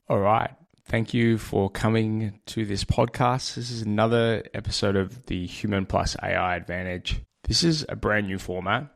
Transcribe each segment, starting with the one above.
All right. Thank you for coming to this podcast. This is another episode of the Human Plus AI Advantage. This is a brand new format.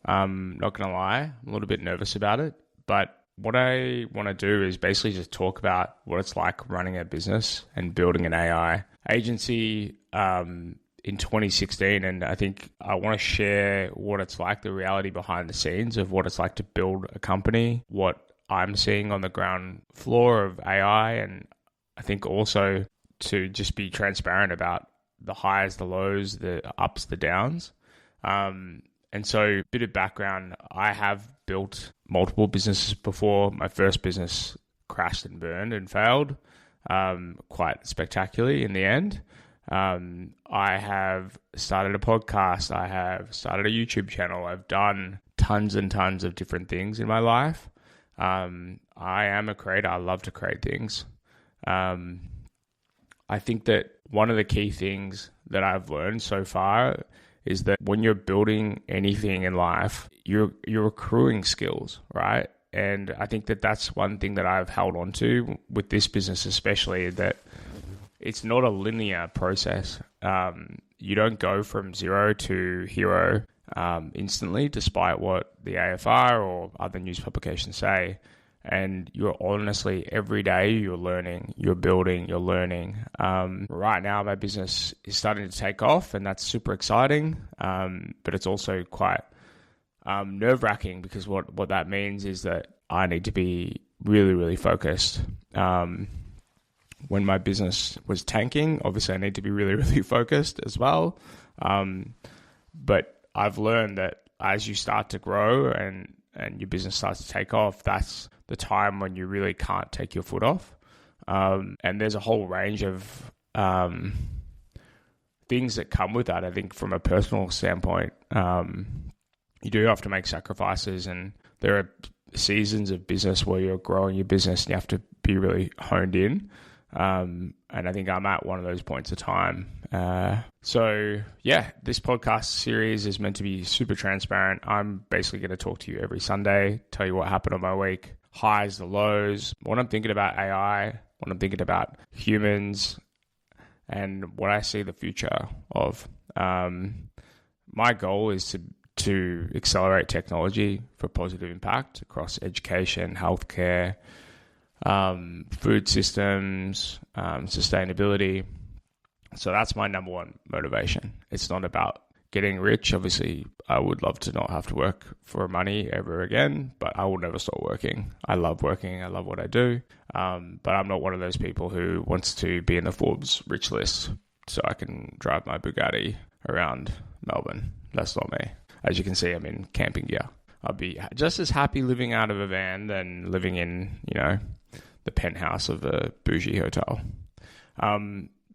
Not going to lie, I'm a little bit nervous about it, but what I want to do is basically just talk about what it's like running a business and building an AI agency in 2016. And I think I want to share what it's like, the reality behind the scenes of what it's like to build a company, what I'm seeing on the ground floor of AI, and I think also to just be transparent about the highs, the lows, the ups, the downs. And so a bit of background, I have built multiple businesses before. My first business crashed and burned and failed quite spectacularly in the end. I have started a podcast. I have started a YouTube channel. I've done tons and tons of different things in my life. I am a creator. I love to create things. I think that one of the key things that I've learned so far is that when you're building anything in life, you're accruing skills, right? And I think that that's one thing that I've held on to with this business, especially, that it's not a linear process. You don't go from zero to hero instantly, despite what the AFR or other news publications say. And you're honestly, every day you're learning, you're building, you're learning. Right now, my business is starting to take off, and that's super exciting. But it's also quite nerve-wracking, because what that means is that I need to be really, really focused. When my business was tanking, obviously I need to be really, really focused as well. But I've learned that as you start to grow and your business starts to take off, that's the time when you really can't take your foot off. And there's a whole range of things that come with that. I think from a personal standpoint, you do have to make sacrifices, and there are seasons of business where you're growing your business and you have to be really honed in. And I think I'm at one of those points of time. So yeah, this podcast series is meant to be super transparent. I'm basically going to talk to you every Sunday, tell you what happened on my week, highs, the lows, what I'm thinking about AI, what I'm thinking about humans, and what I see the future of. My goal is to accelerate technology for positive impact across education, healthcare, food systems, sustainability. So that's my number one motivation. It's not about getting rich. Obviously, I would love to not have to work for money ever again, but I will never stop working. I love working. I love what I do. But I'm not one of those people who wants to be in the Forbes rich list so I can drive my Bugatti around Melbourne. That's not me. As you can see, I'm in camping gear. I'll be just as happy living out of a van than living in, the penthouse of a bougie hotel.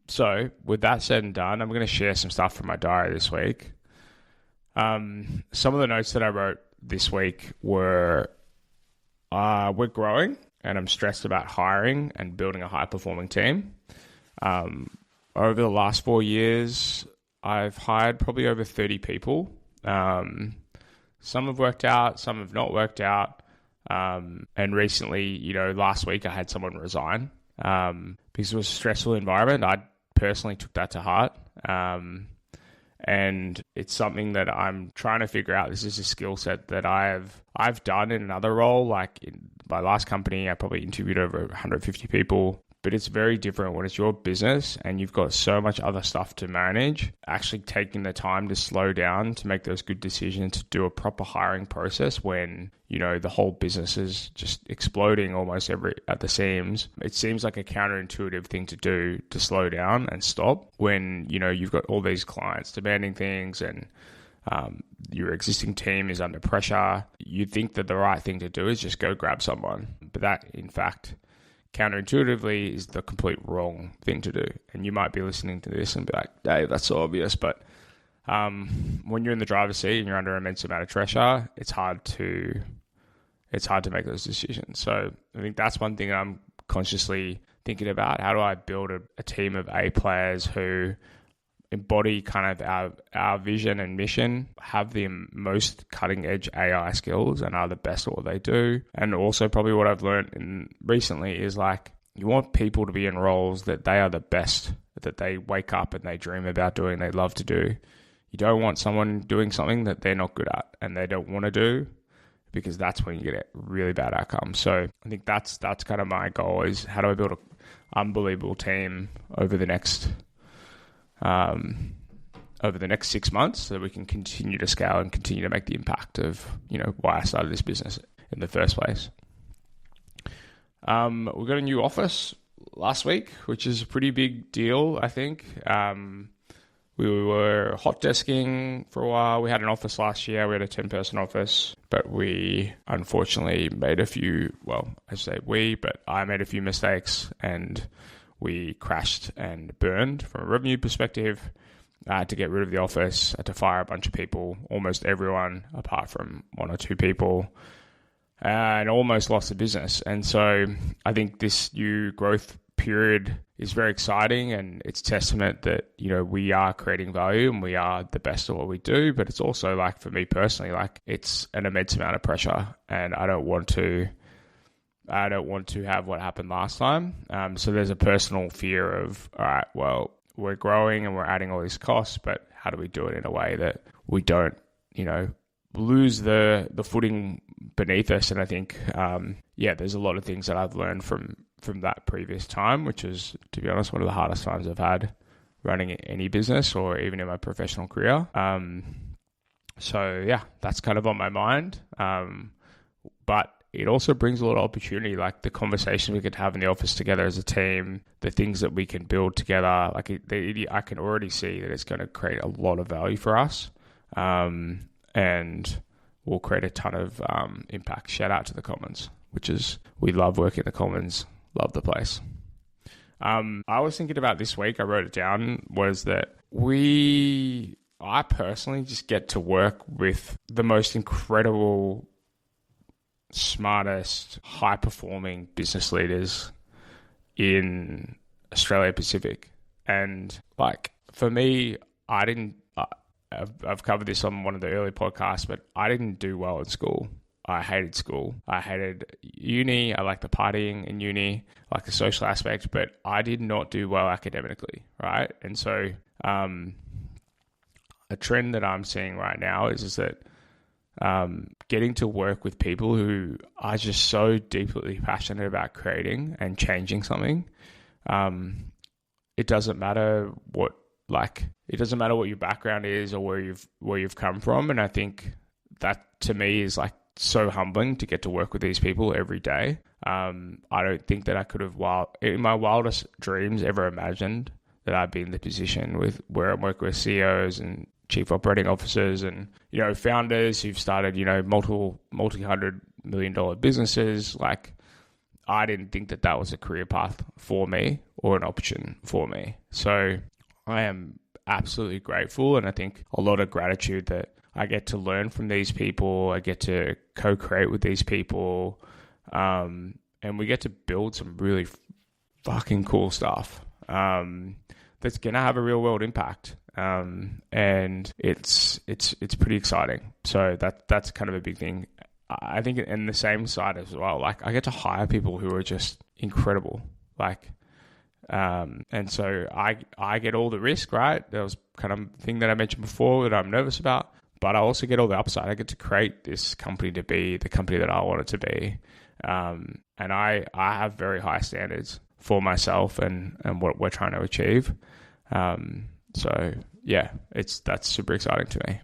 So with that said and done, I'm going to share some stuff from my diary this week. Some of the notes that I wrote this week were, we're growing and I'm stressed about hiring and building a high-performing team. Over the last 4 years, I've hired probably over 30 people. Some have worked out, some have not worked out. And recently, last week I had someone resign because it was a stressful environment. I personally took that to heart. And it's something that I'm trying to figure out. This is a skill set that I've done in another role. Like in my last company, I probably interviewed over 150 people. But it's very different when it's your business and you've got so much other stuff to manage. Actually taking the time to slow down, to make those good decisions, to do a proper hiring process when, the whole business is just exploding almost at the seams. It seems like a counterintuitive thing to do, to slow down and stop when, you've got all these clients demanding things and your existing team is under pressure. You think that the right thing to do is just go grab someone. But that, in fact, counterintuitively is the complete wrong thing to do. And you might be listening to this and be like, hey, that's so obvious. But when you're in the driver's seat and you're under an immense amount of pressure, it's hard to make those decisions. So I think that's one thing I'm consciously thinking about. How do I build a team of A players who embody kind of our vision and mission, have the most cutting edge AI skills and are the best at what they do. And also probably what I've learned recently is like, you want people to be in roles that they are the best, that they wake up and they dream about doing, they love to do. You don't want someone doing something that they're not good at and they don't want to do, because that's when you get really bad outcomes. So I think that's kind of my goal, is how do I build an unbelievable team over the next 6 months so that we can continue to scale and continue to make the impact of, why I started this business in the first place. We got a new office last week, which is a pretty big deal, I think. We were hot desking for a while. We had an office last year. We had a 10-person office, but we unfortunately made I made a few mistakes, and we crashed and burned from a revenue perspective. I had to get rid of the office. I had to fire a bunch of people, almost everyone apart from one or two people, and almost lost the business. And so I think this new growth period is very exciting, and it's testament that, we are creating value and we are the best at what we do. But it's also, like, for me personally, like, it's an immense amount of pressure, and I don't want to have what happened last time. So there's a personal fear of, all right, well, we're growing and we're adding all these costs, but how do we do it in a way that we don't, lose the footing beneath us? And I think, there's a lot of things that I've learned from that previous time, which is, to be honest, one of the hardest times I've had running any business or even in my professional career. That's kind of on my mind. But it also brings a lot of opportunity, like the conversations we could have in the office together as a team, the things that we can build together. Like I can already see that it's going to create a lot of value for us. And will create a ton of impact. Shout out to the Commons, we love working in the Commons, love the place. I was thinking about this week, I wrote it down, was that I personally just get to work with the most incredible, smartest, high-performing business leaders in Australia Pacific. And like, for me, I've covered this on one of the early podcasts, but I didn't do well in school. I hated school. I hated uni. I liked the partying in uni, like the social aspect, but I did not do well academically, right? And so a trend that I'm seeing right now is that getting to work with people who are just so deeply passionate about creating and changing something. It doesn't matter what your background is or where you've come from. And I think that, to me, is like so humbling to get to work with these people every day. I don't think that I could have, in my wildest dreams, ever imagined that I'd be in the position where I'm working with CEOs and chief operating officers and, founders who've started, multi-$100 million businesses. Like, I didn't think that was a career path for me or an option for me. So I am absolutely grateful, and I think a lot of gratitude that I get to learn from these people. I get to co-create with these people, and we get to build some really fucking cool stuff that's gonna have a real world impact, and it's pretty exciting. So that's kind of a big thing. I think in the same side as well, like, I get to hire people who are just incredible, like. And so I get all the risk, right? That was kind of thing that I mentioned before that I'm nervous about, but I also get all the upside. I get to create this company to be the company that I want it to be. And I have very high standards for myself and what we're trying to achieve. So yeah, that's super exciting to me.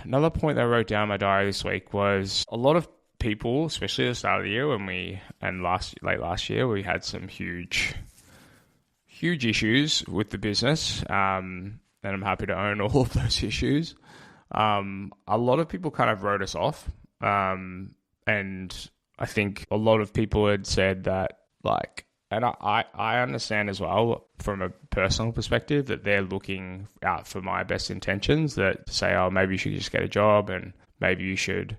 Another point that I wrote down in my diary this week was a lot of people, especially at the start of the year late last year, we had some huge issues with the business, and I'm happy to own all of those issues. A lot of people kind of wrote us off, and I think a lot of people had said that, like, and I understand as well from a personal perspective that they're looking out for my best intentions, that say, oh, maybe you should just get a job, and maybe you should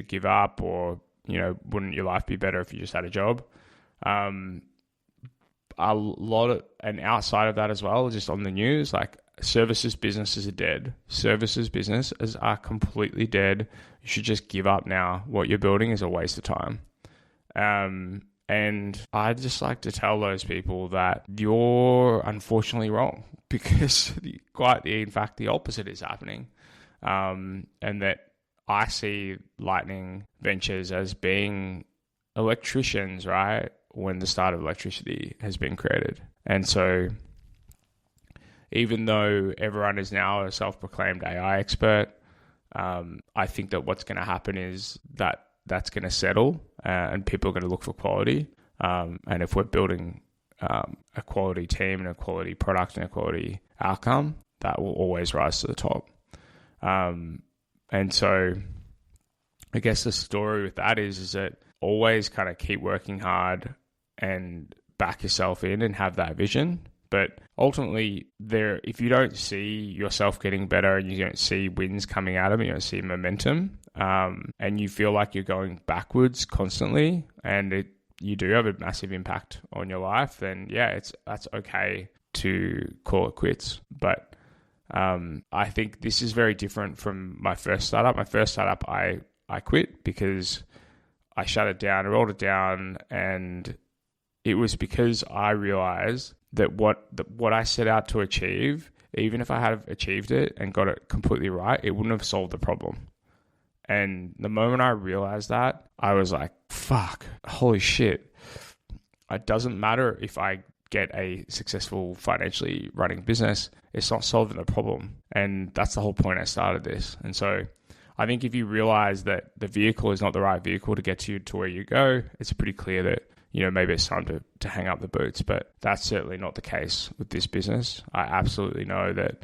give up, or, wouldn't your life be better if you just had a job? a lot of, and outside of that as well, just on the news, like services businesses are dead. Services businesses are completely dead. You should just give up now. What you're building is a waste of time. And I'd just like to tell those people that you're unfortunately wrong, because in fact, the opposite is happening. And that I see Lightning Ventures as being electricians, right? When the start of electricity has been created. And so even though everyone is now a self-proclaimed AI expert, I think that what's going to happen is that's going to settle, and people are going to look for quality. And if we're building a quality team and a quality product and a quality outcome, that will always rise to the top. And so I guess the story with that is that always kind of keep working hard and back yourself in and have that vision. But ultimately, if you don't see yourself getting better and you don't see wins coming out of it, you don't see momentum, and you feel like you're going backwards constantly, and you do have a massive impact on your life, then yeah, that's okay to call it quits. But I think this is very different from my first startup. My first startup, I quit because I shut it down, I rolled it down, and it was because I realized that what I set out to achieve, even if I had achieved it and got it completely right, it wouldn't have solved the problem. And the moment I realized that, I was like, fuck, holy shit. It doesn't matter if I get a successful financially running business, it's not solving the problem. And that's the whole point I started this. And so I think if you realize that the vehicle is not the right vehicle to get you to where you go, it's pretty clear that, maybe it's time to hang up the boots. But that's certainly not the case with this business. I absolutely know that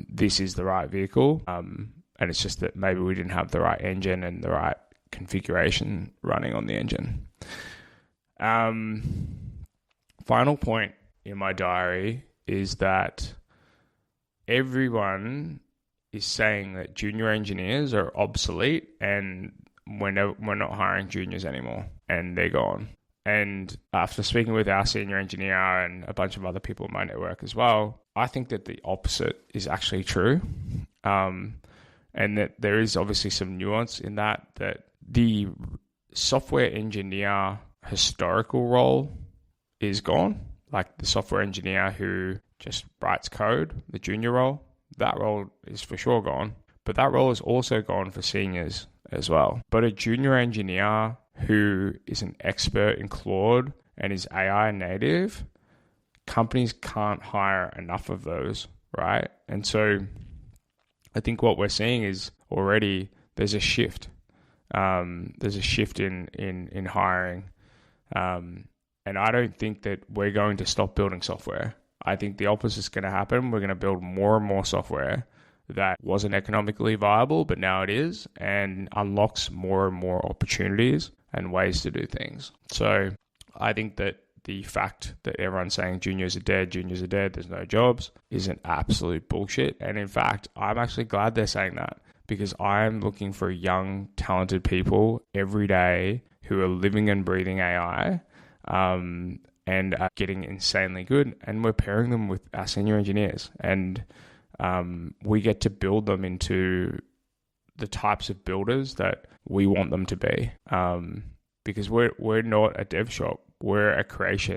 this is the right vehicle. And it's just that maybe we didn't have the right engine and the right configuration running on the engine. Final point in my diary is that everyone is saying that junior engineers are obsolete and we're not hiring juniors anymore, and they're gone. And after speaking with our senior engineer and a bunch of other people in my network as well, I think that the opposite is actually true. And that there is obviously some nuance in that the software engineer historical role is gone. Like the software engineer who just writes code, the junior role, that role is for sure gone. But that role is also gone for seniors as well. But a junior engineer who is an expert in Claude and is AI native, companies can't hire enough of those, right? And so I think what we're seeing is already there's a shift. There's a shift in hiring. And I don't think that we're going to stop building software. I think the opposite is going to happen. We're going to build more and more software that wasn't economically viable, but now it is, and unlocks more and more opportunities and ways to do things. So I think that the fact that everyone's saying juniors are dead, there's no jobs, is an absolute bullshit. And in fact, I'm actually glad they're saying that, because I'm looking for young, talented people every day who are living and breathing AI, and are getting insanely good. And we're pairing them with our senior engineers, and we get to build them into the types of builders that we want them to be. Because we're not a dev shop, we're a creation